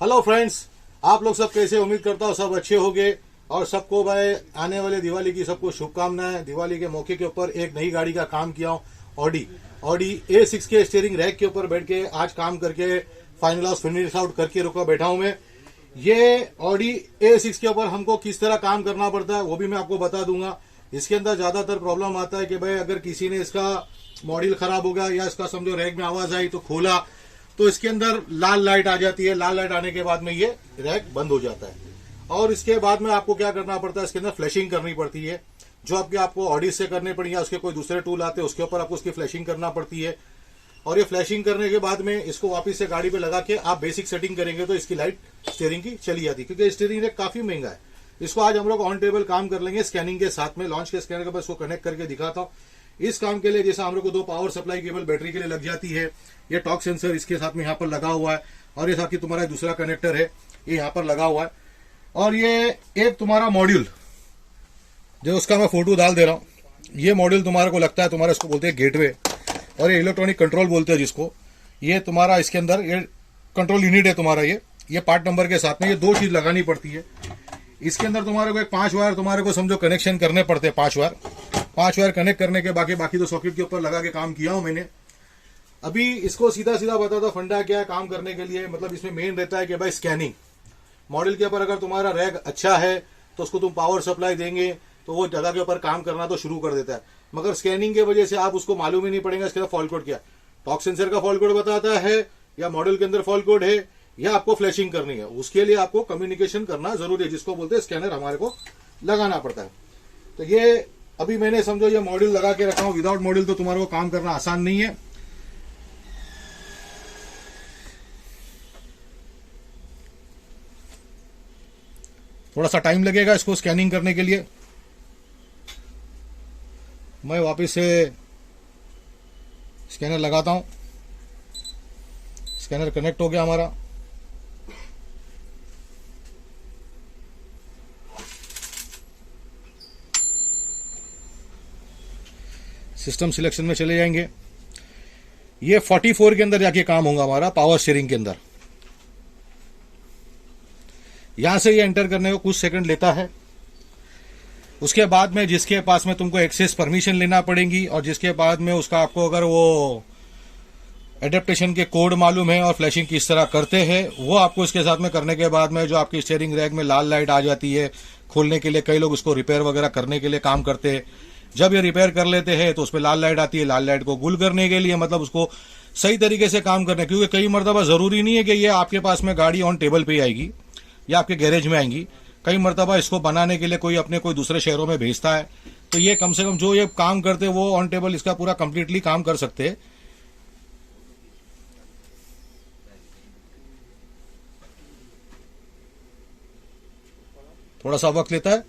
Hello friends, आप लोग सब कैसे? उम्मीद करता हूँ सब अच्छे होंगे और सबको मैं आने वाले दिवाली की सबको शुभकामनाएं। दिवाली के मौके के ऊपर एक नई गाड़ी का काम किया हूँ, ऑडी A6 के स्टीयरिंग रैक के ऊपर बैठ के आज काम करके फिनिश आउट करके रुका बैठा हूँ मैं। ये ऑडी A6 के ऊपर हमको किस तरह काम करना पड़ता है वो भी मैं आपको बता दूंगा। इसके अंदर ज्यादातर प्रॉब्लम आता है कि भाई अगर किसी ने इसका मॉडल खराब हो गया या इसका समझो रैक में आवाज आई तो खोला तो इसके अंदर लाल लाइट आ जाती है। लाल लाइट आने के बाद में ये रैक बंद हो जाता है और इसके बाद में आपको क्या करना पड़ता है, इसके अंदर फ्लैशिंग करनी पड़ती है जो आपको ऑडी से करनी पड़ी या उसके कोई दूसरे टूल आते हैं उसके ऊपर आपको उसकी फ्लैशिंग करना पड़ती है। और ये फ्लैशिंग करने के बाद में इसको वापस से गाड़ी पे लगा के आप बेसिक सेटिंग करेंगे तो इसकी लाइट स्टीयरिंग की चली जाती है, क्योंकि स्टीयरिंग रैक काफी महंगा है। इसको आज हम लोग ऑन टेबल काम कर लेंगे स्कैनिंग के साथ में। लॉन्च के स्कैनर के बाद इसको कनेक्ट करके दिखाता हूँ। इस काम के लिए जैसा हम लोग को 2 पावर सप्लाई केबल बैटरी के लिए लग जाती है, ये टॉर्क सेंसर इसके साथ में यहाँ पर लगा हुआ है और ये साथ ही तुम्हारा दूसरा कनेक्टर है ये यहाँ पर लगा हुआ है। और ये एक तुम्हारा मॉड्यूल जो उसका मैं फोटो डाल दे रहा हूँ, ये मॉड्यूल तुम्हारे को लगता है तुम्हारा इसको बोलते हैं गेटवे और ये इलेक्ट्रॉनिक कंट्रोल बोलते हैं जिसको। ये तुम्हारा इसके अंदर ये कंट्रोल यूनिट है तुम्हारा, ये पार्ट नंबर के साथ में ये 2 चीज लगानी पड़ती है। इसके अंदर तुम्हारे को एक 5 वायर तुम्हारे को समझो कनेक्शन करने पड़ते हैं। 5 वायर कनेक्ट करने के बाकी तो सॉकेट के ऊपर लगा के काम किया हूं मैंने। अभी इसको सीधा बताता फंडा क्या है काम करने के लिए। मतलब इसमें मेन रहता है कि भाई स्कैनिंग मॉडल के ऊपर अगर तुम्हारा रैक अच्छा है तो उसको तुम पावर सप्लाई देंगे तो वो जगह के ऊपर काम करना तो शुरू कर देता है, मगर स्कैनिंग की वजह से आप उसको मालूम ही नहीं पड़ेगा इसके फॉल्ट कोड क्या। टॉर्क सेंसर का फॉल्ट कोड बताता है या मॉडल के अंदर फॉल्ट कोड है या आपको फ्लैशिंग करनी है, उसके लिए आपको कम्युनिकेशन करना जरूरी है जिसको बोलते हैं स्कैनर हमारे को लगाना पड़ता है। तो ये अभी मैंने समझो ये मॉड्यूल लगा के रखा हूं। विदाउट मॉड्यूल तो तुम्हारे को काम करना आसान नहीं है। थोड़ा सा टाइम लगेगा इसको स्कैनिंग करने के लिए। मैं वापस से स्कैनर लगाता हूं। स्कैनर कनेक्ट हो गया हमारा। सिस्टम सिलेक्शन में चले जाएंगे। ये 44 के अंदर जाके काम होगा हमारा पावर स्टीयरिंग के अंदर। यहां से ये एंटर करने को कुछ सेकंड लेता है। उसके बाद में जिसके पास में तुमको एक्सेस परमिशन लेना पड़ेगी और जिसके बाद में उसका आपको अगर वो एडेप्टेशन के कोड मालूम है और फ्लैशिंग किस तरह करते हैं वो आपको इसके साथ में करने के बाद में जो आपकी स्टीयरिंग रैक में लाल लाइट आ जाती है खोलने के लिए, कई लोग उसको रिपेयर वगैरह करने के लिए काम करते हैं। जब ये रिपेयर कर लेते हैं तो उसमें लाल लाइट आती है। लाल लाइट को गुल करने के लिए मतलब उसको सही तरीके से काम करने, क्योंकि कई मरतबा जरूरी नहीं है कि ये आपके पास में गाड़ी ऑन टेबल पे आएगी या आपके गैरेज में आएंगी। कई मरतबा इसको बनाने के लिए कोई दूसरे शहरों में भेजता है, तो ये कम से कम जो ये काम करते हैं वो ऑन टेबल इसका पूरा कंप्लीटली काम कर सकते हैं। थोड़ा सा वक्त लेता है।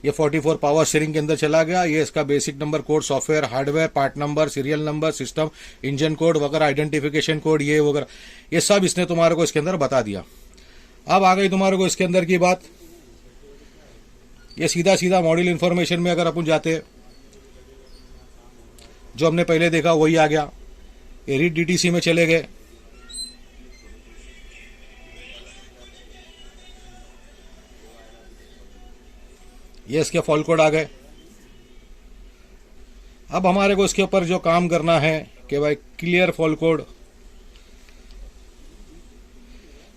ये 44 पावर स्टीयरिंग के अंदर चला गया। ये इसका basic number code, software, hardware, part number, serial number, system, engine code वगैरह, आइडेंटिफिकेशन कोड ये वगैरह ये सब इसने तुम्हारे को इसके अंदर बता दिया। अब आ गई तुम्हारे को इसके अंदर की बात। ये सीधा मॉडल इंफॉर्मेशन में अगर अपन जाते जो हमने पहले देखा वही आ गया। ये रीड डीटीसी में चले गए। ये इसके फॉल्ट कोड आ गए। अब हमारे को इसके ऊपर जो काम करना है कि भाई क्लियर फॉल्ट कोड,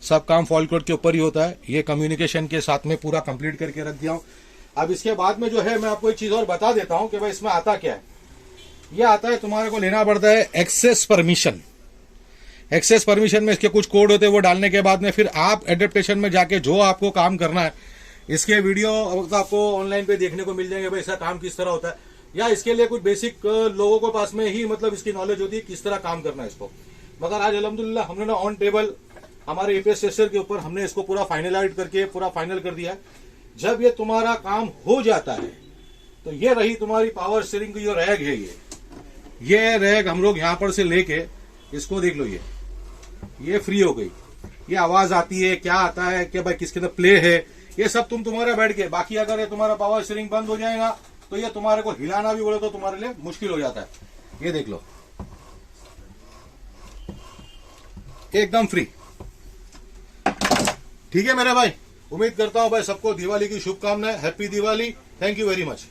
सब काम फॉल्ट कोड के ऊपर ही होता है। ये कम्युनिकेशन के साथ में पूरा कंप्लीट करके रख दिया हूं। अब इसके बाद में जो है मैं आपको एक चीज और बता देता हूं कि भाई इसमें आता क्या है। ये आता है तुम्हारे को लेना पड़ता है एक्सेस परमिशन। एक्सेस परमिशन में इसके कुछ कोड होते हैं, वो डालने के बाद में फिर आप एडेप्टेशन में जाके जो आपको काम करना है, इसके वीडियो आपको ऑनलाइन पे देखने को मिल जाएंगे भाई इसका काम किस तरह होता है, या इसके लिए कुछ बेसिक लोगों के पास में ही मतलब इसकी नॉलेज होती है किस तरह काम करना है इसको। मगर आज अल्हम्दुलिल्लाह हमने ना ऑन टेबल हमारे ईपीएस टेस्टर के ऊपर हमने इसको पूरा फाइनलाइज करके पूरा फाइनल कर दिया है। जब ये तुम्हारा काम हो जाता है तो ये रही तुम्हारी पावर स्टीयरिंग की जो रैक है। ये रैक हम लोग यहां पर से लेके इसको देख लो, ये फ्री हो गई। ये आवाज आती है, क्या आता है कि भाई किसके अंदर प्ले है, ये सब तुम्हारे बैठ के। बाकी अगर ये तुम्हारा पावर स्टीयरिंग बंद हो जाएगा तो ये तुम्हारे को हिलाना भी बोले तो तुम्हारे लिए मुश्किल हो जाता है। ये देख लो एकदम फ्री। ठीक है मेरे भाई, उम्मीद करता हूं भाई सबको दिवाली की शुभकामनाएं। Happy Diwali, thank you very much.